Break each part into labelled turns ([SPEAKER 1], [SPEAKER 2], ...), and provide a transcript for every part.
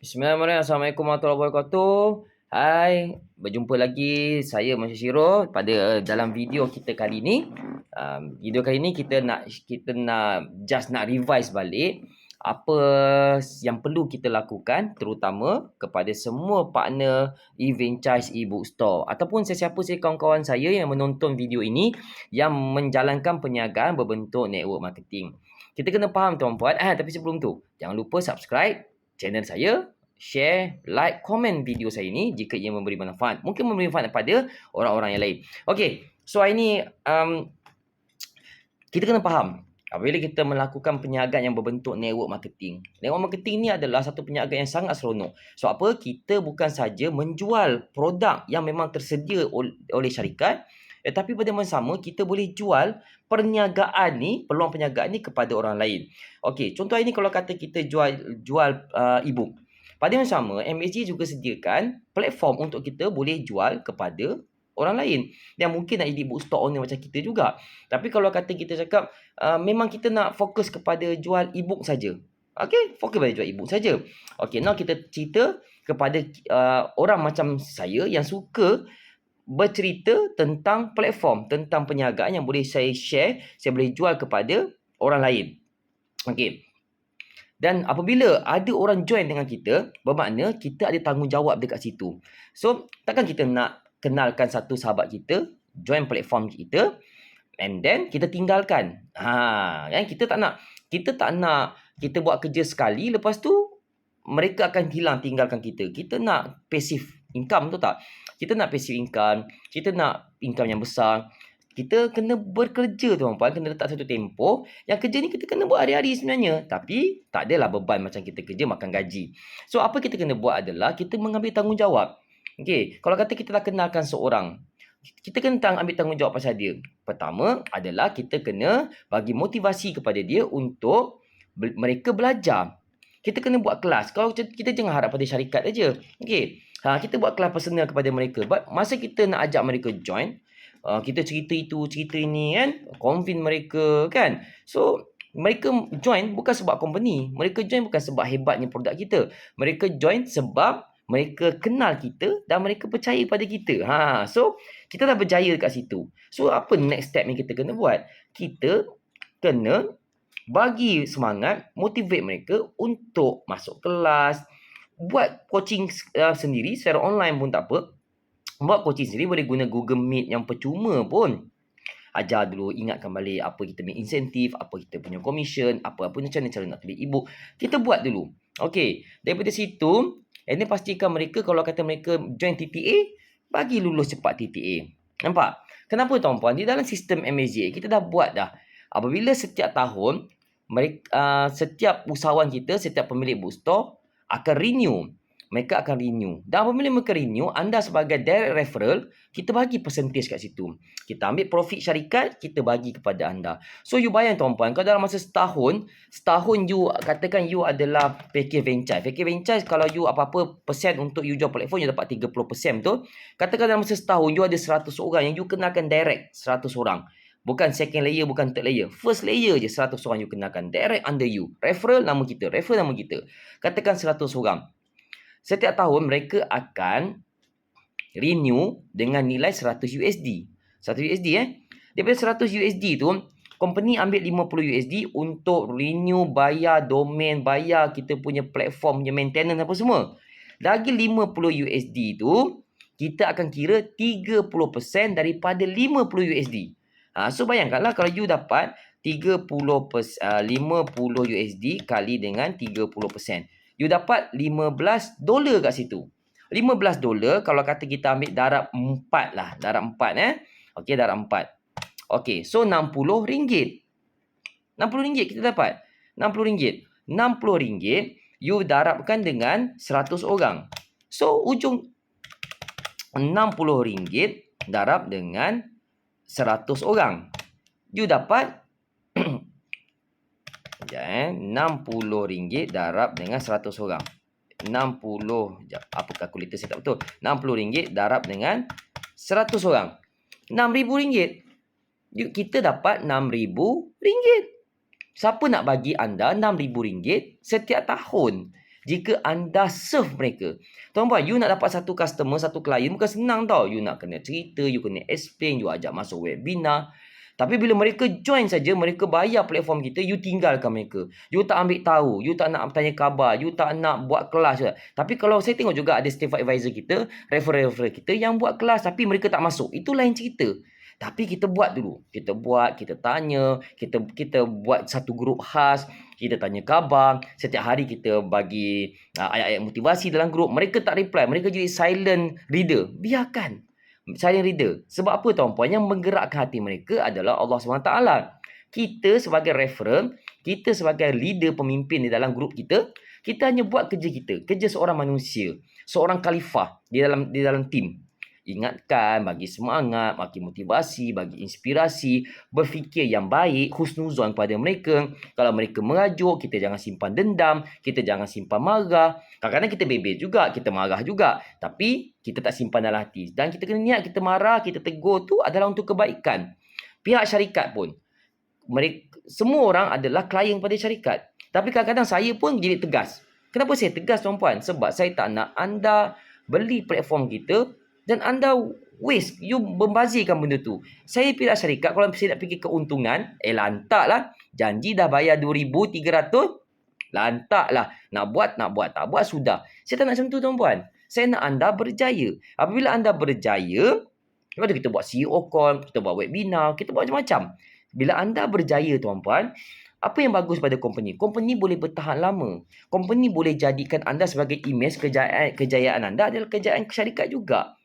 [SPEAKER 1] Bismillahirrahmanirrahim. Assalamualaikum warahmatullahi wabarakatuh. Hai, berjumpa lagi saya Masya Shiro pada dalam video kita kali ni. Video kali ni kita nak just nak revise balik apa yang perlu kita lakukan, terutama kepada semua partner e-franchise e-book store ataupun sesiapa kawan-kawan saya yang menonton video ini yang menjalankan perniagaan berbentuk network marketing. Kita kena faham tuan-puan, tapi sebelum tu jangan lupa subscribe channel saya, share, like, komen video saya ni jika ia memberi manfaat. Mungkin memberi manfaat kepada orang-orang yang lain. Okey, so hari ni kita kena faham apabila kita melakukan perniagaan yang berbentuk network marketing. Network marketing ni adalah satu perniagaan yang sangat seronok. So apa? Kita bukan saja menjual produk yang memang tersedia oleh syarikat, tetapi pada masa sama kita boleh jual perniagaan ni, peluang perniagaan ni kepada orang lain. Okey, contoh ini kalau kata kita jual e-book. Pada masa sama, MSG juga sediakan platform untuk kita boleh jual kepada orang lain yang mungkin nak jadi bookstore owner macam kita juga. Tapi kalau kata kita cakap memang kita nak fokus kepada jual e-book saja. Okey, fokus pada jual e-book saja. Okey, now kita cerita kepada orang macam saya yang suka bercerita tentang platform, tentang perniagaan yang boleh saya share, saya boleh jual kepada orang lain. Okey. Dan apabila ada orang join dengan kita, bermakna kita ada tanggungjawab dekat situ. So, takkan kita nak kenalkan satu sahabat kita, join platform kita, and then kita tinggalkan. Kan kita tak nak kita buat kerja sekali, lepas tu mereka akan hilang, tinggalkan kita. Kita nak passive income, tu tak? Kita nak passive income, kita nak income yang besar. Kita kena bekerja tuan-puan, kena letak satu tempoh. Yang kerja ni kita kena buat hari-hari sebenarnya. Tapi tak adalah beban macam kita kerja makan gaji. So apa kita kena buat adalah kita mengambil tanggungjawab. Okey, kalau kata kita dah kenalkan seorang, kita kena ambil tanggungjawab pasal dia. Pertama adalah kita kena bagi motivasi kepada dia untuk mereka belajar. Kita kena buat kelas. Kalau kita jangan harap pada syarikat aja. Okey. Kita buat kelas personal kepada mereka. But masa kita nak ajak mereka join, kita cerita itu, cerita ini kan, convince mereka kan. So mereka join bukan sebab company, mereka join bukan sebab hebatnya produk kita. Mereka join sebab mereka kenal kita dan mereka percaya pada kita. So kita dah berjaya dekat situ. So apa next step yang kita kena buat? Kita kena bagi semangat, motivate mereka untuk masuk kelas, buat coaching sendiri secara online pun tak apa. Buat coaching sendiri, boleh guna Google Meet yang percuma pun. Ajar dulu, ingatkan balik apa kita punya insentif, apa kita punya commission, apa macam mana cara nak tulis e-book. Kita buat dulu. Okey, daripada situ, ini pastikan mereka kalau kata mereka join TTA, bagi lulus cepat TTA. Nampak? Kenapa tuan-puan? Di dalam sistem MSJ, kita dah buat dah. Apabila setiap tahun, setiap usahawan kita, setiap pemilik bookstore akan renew. Mereka akan renew. Dan apabila mereka renew, anda sebagai direct referral, kita bagi percentage kat situ. Kita ambil profit syarikat, kita bagi kepada anda. So, you bayang tuan-puan, kalau dalam masa setahun you, katakan you adalah package franchise. Package franchise, kalau you apa-apa persen untuk you jual platform, you dapat 30% betul? Katakan dalam masa setahun, you ada 100 orang yang you kenalkan direct 100 orang. Bukan second layer, bukan third layer. First layer je 100 orang you kenalkan. Direct under you. Referral nama kita. Katakan 100 orang. Setiap tahun mereka akan renew dengan nilai 100 USD. 100 USD Daripada 100 USD tu, company ambil 50 USD untuk renew, bayar domain, bayar kita punya platform punya maintenance apa semua. Lagi 50 USD tu, kita akan kira 30% daripada 50 USD. So bayangkanlah kalau you dapat 50 USD kali dengan 30%. You dapat $15 kat situ. $15 kalau kata kita ambil darab 4 lah. Darab 4 Okey, darab 4. Okey, so RM60. RM60 kita dapat. RM60. RM60 you darabkan dengan 100 orang. So, ujung RM60 darab dengan 100 orang. You dapat RM60 darab dengan 100 orang. 60, apa kalkulator saya tak betul. RM60 darab dengan 100 orang. RM6,000. Kita dapat RM6,000. Siapa nak bagi anda RM6,000 setiap tahun? jika anda serve mereka. Tuan-puan, you nak dapat satu customer, satu klien bukan senang tau. You nak kena cerita, you kena explain, you ajak masuk webinar. Tapi bila mereka join saja, mereka bayar platform kita, you tinggalkan mereka. You tak ambil tahu, you tak nak tanya khabar, you tak nak buat kelas. Tapi kalau saya tengok juga ada staff advisor kita, referral kita yang buat kelas tapi mereka tak masuk. Itu lain cerita. Tapi kita buat dulu. Kita buat, kita tanya, kita buat satu grup khas, kita tanya khabar, setiap hari kita bagi ayat-ayat motivasi dalam grup. Mereka tak reply, mereka jadi silent reader. Biarkan. Silent reader. Sebab apa tuan-puan? Yang menggerakkan hati mereka adalah Allah SWT. Kita sebagai referral, kita sebagai leader pemimpin di dalam grup kita hanya buat kerja kita. Kerja seorang manusia. Seorang khalifah di dalam tim. Ingatkan, bagi semangat, bagi motivasi, bagi inspirasi, berfikir yang baik, husnuzon kepada mereka. Kalau mereka mengajuk, kita jangan simpan dendam, kita jangan simpan marah. Kadang-kadang kita bebel juga, kita marah juga. Tapi kita tak simpan dalam hati. Dan kita kena niat, kita marah, kita tegur tu adalah untuk kebaikan. Pihak syarikat pun, semua orang adalah klien pada syarikat. Tapi kadang-kadang saya pun jadi tegas. Kenapa saya tegas tuan-puan? Sebab saya tak nak anda beli platform kita dan anda waste, you membazirkan benda tu. Saya pihak syarikat, kalau saya nak fikir keuntungan, lantaklah. Janji dah bayar 2,300, lantaklah. Nak buat, tak buat, sudah. Saya tak nak macam tu tuan-puan. Saya nak anda berjaya. Apabila anda berjaya, lepas tu kita buat CEO call, kita buat webinar, kita buat macam-macam. Bila anda berjaya tuan-puan, apa yang bagus pada company? Company boleh bertahan lama. Company boleh jadikan anda sebagai image kejayaan anda adalah kejayaan syarikat juga.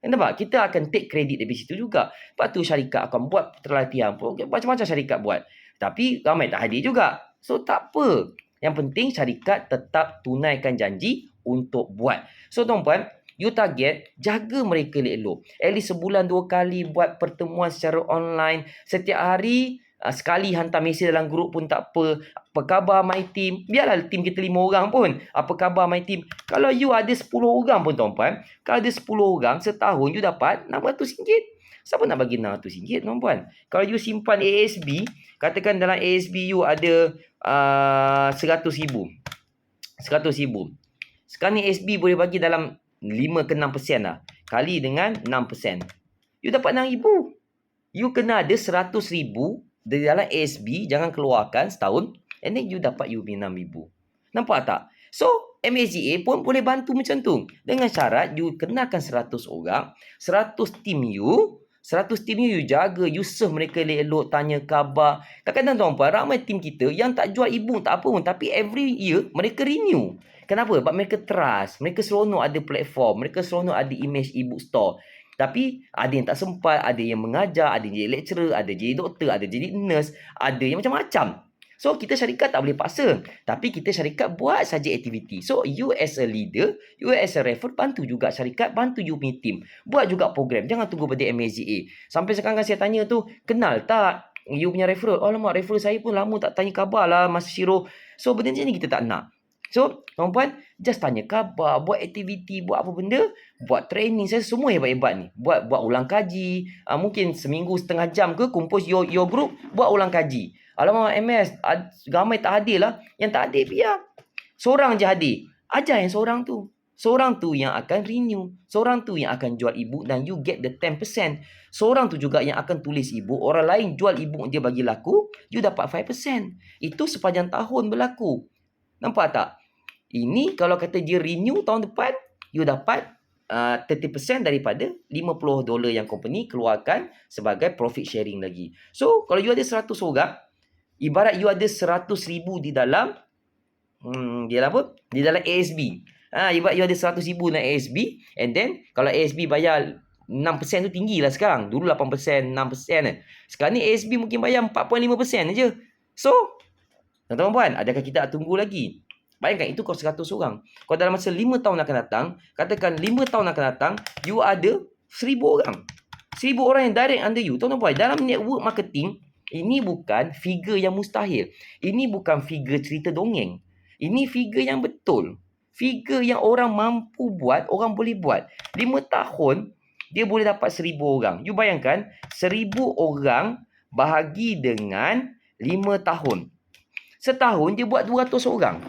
[SPEAKER 1] Nampak? Kita akan take credit dari situ juga. Lepas tu syarikat akan buat perlatihan. Macam-macam syarikat buat. Tapi ramai tak hadir juga. So tak apa. Yang penting syarikat tetap tunaikan janji untuk buat. So tuan-puan, you target, jaga mereka elok-elok. At least sebulan 2 kali buat pertemuan secara online. Setiap hari, sekali hantar mesej dalam grup pun tak apa. Apa khabar my team? Biarlah team kita 5 orang pun. Apa khabar my team? Kalau you ada 10 orang pun tuan-puan. Kalau ada 10 orang, setahun you dapat RM600. Siapa nak bagi RM600 tuan-puan? Kalau you simpan ASB, katakan dalam ASB you ada RM100,000. RM100,000. Sekarang ni ASB boleh bagi dalam 5 ke 6% lah. Kali dengan 6%. You dapat RM6,000. You kena ada RM100,000 dari dalam ASB, jangan keluarkan setahun. And then you dapat you RM6,000. Nampak tak? So, MAZA pun boleh bantu macam tu. Dengan syarat you kenakan 100 orang, 100 tim you, 100 tim you jaga, you serve mereka elok-elok, tanya khabar. Kadang-kadang tuan-puan, ramai tim kita yang tak jual e-book, tak apa pun. Tapi every year, mereka renew. Kenapa? Sebab mereka trust. Mereka seronok ada platform. Mereka seronok ada image e-book store. Tapi ada yang tak sempat, ada yang mengajar, ada yang jadi lecturer, ada jadi doktor, ada jadi nurse, ada yang macam-macam. So, kita syarikat tak boleh paksa. Tapi kita syarikat buat saja aktiviti. So, you as a leader, you as a referral, bantu juga syarikat, bantu you punya team. Buat juga program. Jangan tunggu pada MAZA. Sampai sekarang saya tanya tu, kenal tak you punya referral? Oh, lama referral saya pun lama tak tanya khabar lah, Mas Syiro. So, benda macam ni kita tak nak. So, tuan-puan, just tanya khabar, buat aktiviti, buat apa benda, buat training. Saya semua hebat-hebat ni. Buat ulang kaji. Mungkin seminggu setengah jam ke, kumpul your group, buat ulang kaji. Alamak, MS, ramai tak hadir lah. Yang tak hadir, biar. Seorang je hadir. Ajar yang seorang tu. Seorang tu yang akan renew. Seorang tu yang akan jual e-book dan you get the 10%. Seorang tu juga yang akan tulis e-book. Orang lain jual e-book dia bagi laku, you dapat 5%. Itu sepanjang tahun berlaku. Nampak tak? Ini kalau kata dia renew tahun depan, you dapat 30% daripada $50 yang company keluarkan sebagai profit sharing lagi. So, kalau you ada 100 orang, ibarat you ada 100,000 di dalam Di dalam ASB. Ibarat you ada 100,000 dalam ASB, and then kalau ASB bayar 6% tu tinggi lah sekarang. Dulu 8%, 6%. Sekarang ni ASB mungkin bayar 4.5% aja. So, tuan-tuan, adakah kita tunggu lagi? Bayangkan itu kalau 100 orang. Kalau dalam masa 5 tahun akan datang, katakan 5 tahun akan datang, you ada 1,000 orang. 1,000 orang yang direct under you. Tuan-tuan, dalam network marketing, ini bukan figure yang mustahil. Ini bukan figure cerita dongeng. Ini figure yang betul. Figure yang orang mampu buat, orang boleh buat. 5 tahun, dia boleh dapat 1,000 orang. You bayangkan, 1,000 orang bahagi dengan 5 tahun. Setahun, dia buat 200 orang.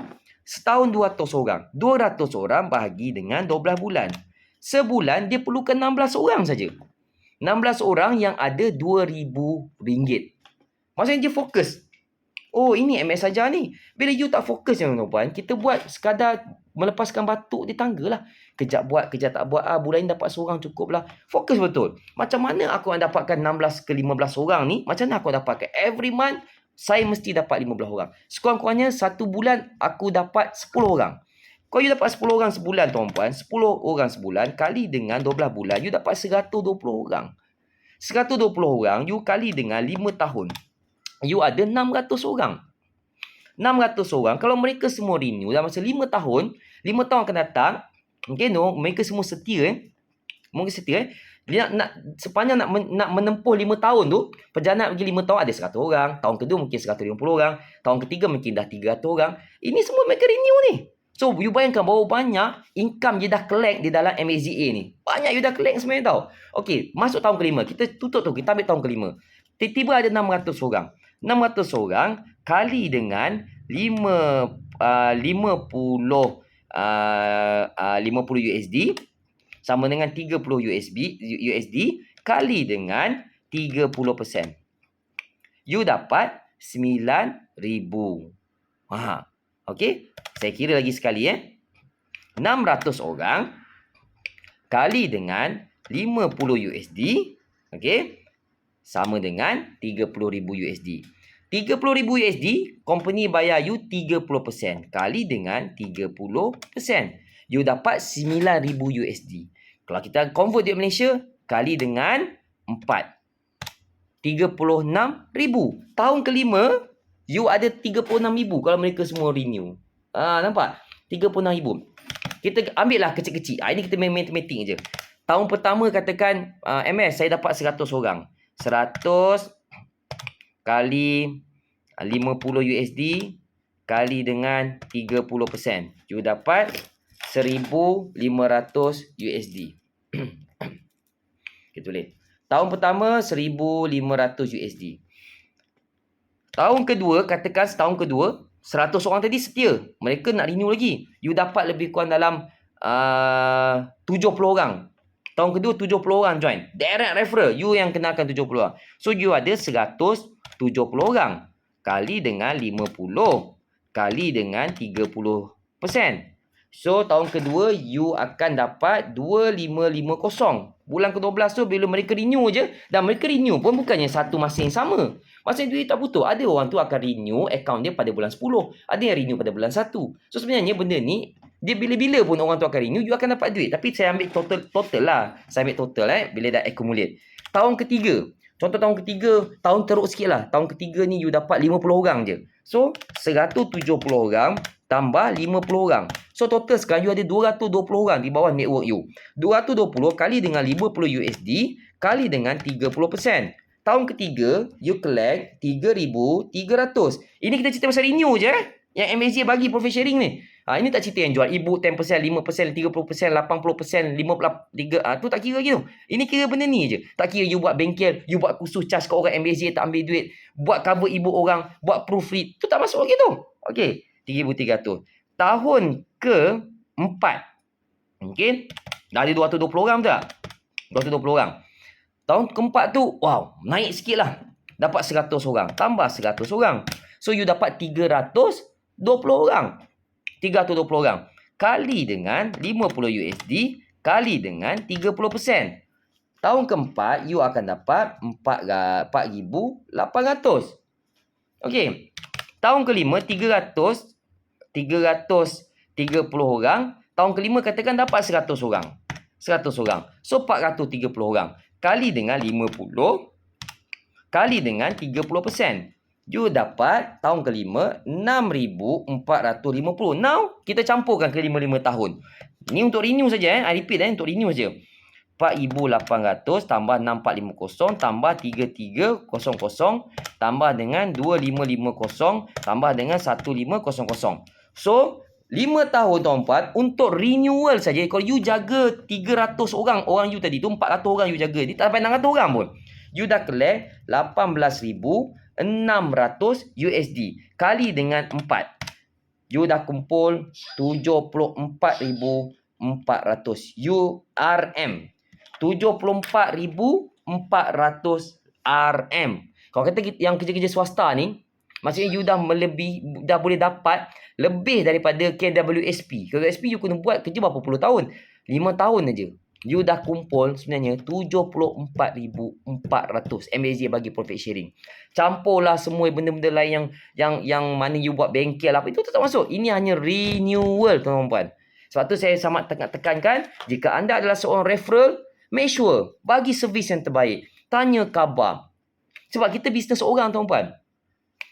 [SPEAKER 1] Setahun 200 orang. 200 orang bahagi dengan 12 bulan. Sebulan dia perlukan 16 orang saja. 16 orang yang ada RM2,000. Maksudnya dia fokus. Oh, ini MS saja ni. Bila you tak fokus tuan-tuan, kita buat sekadar melepaskan batuk di tangga lah. Kejap buat, kejap tak buat. Bulan ni dapat seorang cukup lah. Fokus betul. Macam mana aku nak dapatkan 16 ke 15 orang ni? Macam mana aku dapatkan? Every month, saya mesti dapat 15 orang. Sekurang-kurangnya, satu bulan aku dapat 10 orang. Kalau you dapat 10 orang sebulan, tuan-tuan, 10 orang sebulan kali dengan 12 bulan, you dapat 120 orang. 120 orang, you kali dengan 5 tahun. You ada 600 orang. 600 orang, kalau mereka semua renew dalam masa 5 tahun, 5 tahun akan datang, okay, mereka semua setia, mungkin setia, dia sepanjang nak menempuh 5 tahun tu, perjalanan pergi 5 tahun ada 100 orang, tahun kedua mungkin 150 orang, tahun ketiga mungkin dah 300 orang. Ini semua mereka renew ni. So, you bayangkan berapa banyak income you dah collect di dalam MSGA ni. Banyak you dah collect sebenarnya tau. Okay, masuk tahun kelima. Kita tutup tu, kita ambil tahun kelima. Tiba-tiba ada 600 orang. 600 orang kali dengan 50 USD sama dengan 30 USD kali dengan 30%. You dapat 9,000. Okey, saya kira lagi sekali 600 orang kali dengan 50 USD, okey, sama dengan 30,000 USD. 30,000 USD, company bayar you 30% kali dengan 30%. You dapat 9,000 USD. Kalau kita convert di Malaysia, kali dengan 4. 36,000. Tahun kelima, you ada 36,000 kalau mereka semua renew. Nampak? 36,000. Kita ambil lah kecil-kecil. Ini kita main matematik je. Tahun pertama katakan, MS, saya dapat 100 orang. 100 kali 50 USD kali dengan 30%. You dapat 1,500 USD. Kita tulis. Tahun pertama 1,500 USD. Tahun kedua, katakan setahun kedua, 100 orang tadi setia. Mereka nak renew lagi. You dapat lebih kurang dalam 70 orang. Tahun kedua 70 orang join. Direct referral. You yang kenalkan 70 orang. So you ada 170 orang. Kali dengan 50. Kali dengan 30%. So tahun kedua you akan dapat 2,550. Bulan ke-12 tu bila mereka renew je. Dan mereka renew pun bukannya satu masa yang sama. Maksudnya duit tak butuh. Ada orang tu akan renew account dia pada bulan 10. Ada yang renew pada bulan 1. So sebenarnya benda ni, dia bila-bila pun orang tu akan renew, you akan dapat duit. Tapi saya ambil total lah. Saya ambil total bila dah accumulate. Tahun ketiga. Contoh tahun ketiga, tahun teruk sikit lah. Tahun ketiga ni you dapat 50 orang je. So 170 orang tambah 50 orang. So total sekarang you ada 220 orang di bawah network you. 220 kali dengan 50 USD kali dengan 30%. Tahun ketiga, you collect 3,300. Ini kita cerita pasal renew je. Yang MSG bagi profit sharing ni. Ini tak cerita yang jual ibu 10%, 5%, 30%, 80%, 53. Tu tak kira gitu. Ini kira benda ni je. Tak kira you buat bengkel, you buat khusus charge ke orang MSG tak ambil duit, buat cover ibu orang, buat proofread. Tu tak masuk gitu. Okey, 3,300. Tahun ke-4. Okey. Dah ada 220 orang betul tak? 220 orang. Tahun ke-4 tu, wow, naik sikit lah. Dapat 100 orang. Tambah 100 orang. So, you dapat 320 orang. 320 orang. Kali dengan 50 USD. Kali dengan 30%. Tahun ke-4, you akan dapat 4,800. Okey. Tahun kelima, 330 orang. Tahun kelima, katakan dapat 100 orang. 100 orang. So, 430 orang. Kali dengan 50. Kali dengan 30%. You dapat tahun kelima 6,450. Now, kita campurkan ke 5 tahun. Ni untuk renew saja. I repeat untuk renew saja. 4,800 tambah 6,450 tambah 3,300 tambah dengan 2,550 tambah dengan 1,500. So, 5 tahun tuan-tuan untuk renewal saja. Kalau you jaga 300 orang you tadi tu 400 orang you jaga. Dia tak sampai 600 orang pun. You dah collect 18,600 USD kali dengan 4. You dah kumpul 74,400 URM. 74,400 RM. Kalau kata yang kerja-kerja swasta ni, maksudnya you dah boleh dapat lebih daripada KWSP. KWSP you kena buat kerja berapa puluh tahun? 5 tahun aja. You dah kumpul sebenarnya 74,400 MAZ bagi profit sharing. Campurlah semua benda-benda lain yang mana you buat bengkel apa, itu tak masuk. Ini hanya renewal, tuan-tuan. Sebab tu saya sangat tekankan, jika anda adalah seorang referral, make sure bagi servis yang terbaik. Tanya khabar. Sebab kita bisnes orang, tuan-tuan.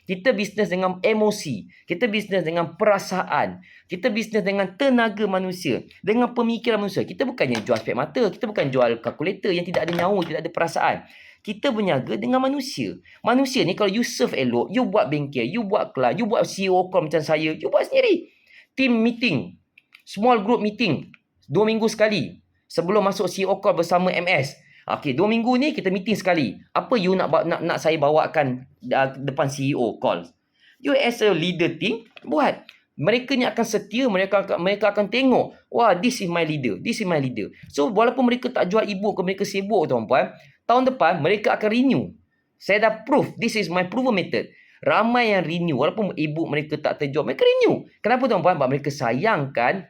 [SPEAKER 1] Kita bisnes dengan emosi. Kita bisnes dengan perasaan. Kita bisnes dengan tenaga manusia. Dengan pemikiran manusia. Kita bukannya jual spek mata. Kita bukan jual kalkulator yang tidak ada nyawa, tidak ada perasaan. Kita berniaga dengan manusia. Manusia ni kalau you serve elok, you buat bengkel, you buat kelas, you buat CEO call macam saya, you buat sendiri. Team meeting. Small group meeting. 2 minggu sekali. Sebelum masuk CEO call bersama MS. Okey, 2 minggu ni kita meeting sekali. Apa you nak saya bawakan depan CEO call? You as a leader team, buat. Mereka ni akan setia, mereka akan tengok, wah, this is my leader, this is my leader. So, walaupun mereka tak jual e-book ke mereka sibuk, tuan-puan, tahun depan mereka akan renew. Saya dah proof, this is my proven method. Ramai yang renew, walaupun e-book mereka tak terjual, mereka renew. Kenapa, tuan-puan? Sebab mereka sayangkan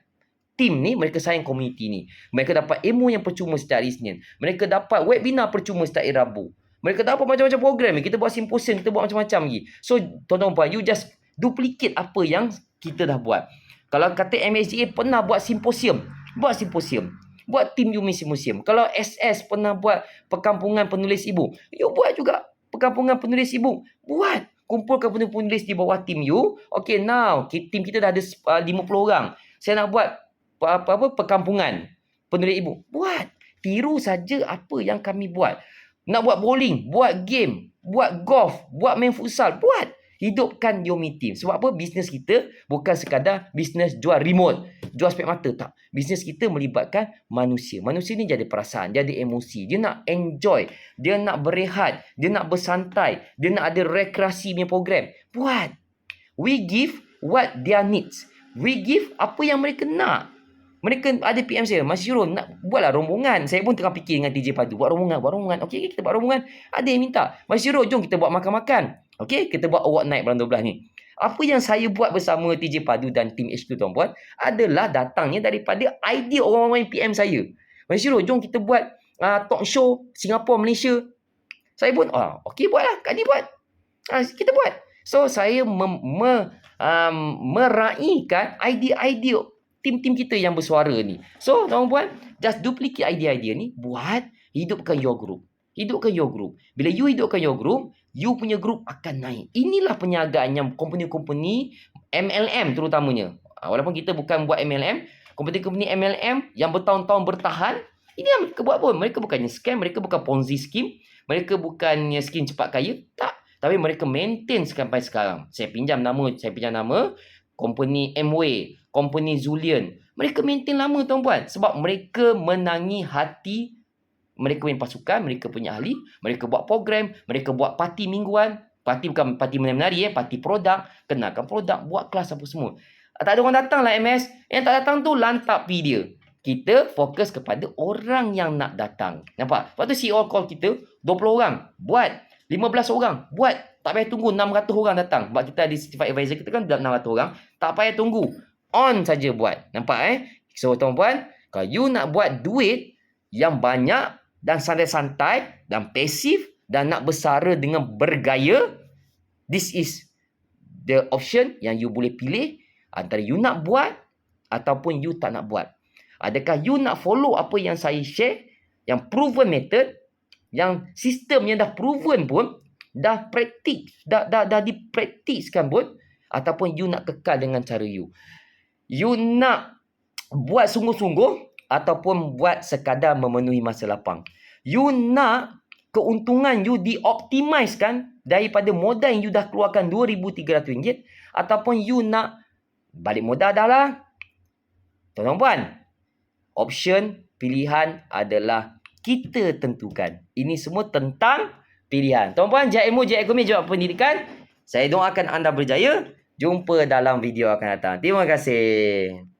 [SPEAKER 1] tim ni, mereka sayang komuniti ni. Mereka dapat ilmu yang percuma setiap hari Isnin. Mereka dapat webinar percuma setiap hari Rabu. Mereka dapat macam-macam program. Kita buat simposium, kita buat macam-macam lagi. So, tuan-tuan, you just duplicate apa yang kita dah buat. Kalau kata MSGA pernah buat simposium, buat simposium. Buat tim Yumi simposium. Kalau SS pernah buat perkampungan penulis e-book, you buat juga perkampungan penulis e-book. Buat. Kumpulkan penulis di bawah tim you. Okay, now, tim kita dah ada 50 orang. Saya nak buat perkampungan penulis e-book. Buat. Tiru saja apa yang kami buat. Nak buat bowling, buat game, buat golf, buat main futsal, buat. Hidupkan Yomi Team. Sebab apa? Bisnes kita bukan sekadar bisnes jual remote, jual spek mata, tak. Bisnes kita melibatkan manusia. Manusia ni jadi perasaan, jadi emosi. Dia nak enjoy, dia nak berehat, dia nak bersantai, dia nak ada rekreasi punya program. Buat. We give what their needs. We give apa yang mereka nak. Mereka ada PM saya, Mas Syirul, nak buatlah rombongan. Saya pun tengah fikir dengan TJ Padu. Buat rombongan. Okey, kita buat rombongan. Ada yang minta, Mas Syirul, jom kita buat makan-makan. Okey, kita buat award night bulan 12 ni. Apa yang saya buat bersama TJ Padu dan tim H2, tuan-puan, adalah datangnya daripada idea orang-orang yang PM saya. Mas Syirul, jom kita buat talk show Singapura, Malaysia. Saya pun, okey, buatlah. Kak Ni buat. Kita buat. So, saya meraihkan idea-idea tim-tim kita yang bersuara ni. So, tuan-puan, just duplicate idea-idea ni, buat, hidupkan your group. Hidupkan your group. Bila you hidupkan your group, you punya group akan naik. Inilah perniagaan yang company-company MLM terutamanya. Walaupun kita bukan buat MLM, company-company MLM yang bertahun-tahun bertahan, ini yang mereka buat pun. Mereka bukannya scam, mereka bukan Ponzi scheme, mereka bukannya skim cepat kaya, tak. Tapi mereka maintain sampai sekarang. Saya pinjam nama company Amway, company Zulian. Mereka maintain lama, tuan-puan. Sebab mereka menangi hati, mereka punya pasukan, mereka punya ahli, mereka buat program, mereka buat parti mingguan. Parti bukan parti menari-menari, parti produk, kenalkan produk, buat kelas apa semua. Tak ada orang datang lah MS. Yang tak datang tu lantap pergi dia. Kita fokus kepada orang yang nak datang. Nampak? Lepas tu CEO call kita, 20 orang. Buat. 15 orang. Buat. Tak payah tunggu 600 orang datang. Sebab kita ada certified advisor, kita kan 600 orang. Tak payah tunggu. On saja buat. Nampak So, tuan-puan, kalau you nak buat duit yang banyak dan santai-santai dan pasif dan nak bersara dengan bergaya, this is the option yang you boleh pilih antara you nak buat ataupun you tak nak buat. Adakah you nak follow apa yang saya share, yang proven method, yang sistem yang dah proven pun, dah dipraktiskan pun, ataupun you nak kekal dengan cara you. You nak buat sungguh-sungguh ataupun buat sekadar memenuhi masa lapang. You nak keuntungan you dioptimiskan daripada modal yang you dah keluarkan RM2,300 ataupun you nak balik modal dah lah. Tuan-tuan, option pilihan adalah kita tentukan. Ini semua tentang pilihan. Tuan-puan, Jaya Ilmu, Jaya Ekonomi, Jawab Pendidikan. Saya doakan anda berjaya. Jumpa dalam video akan datang. Terima kasih.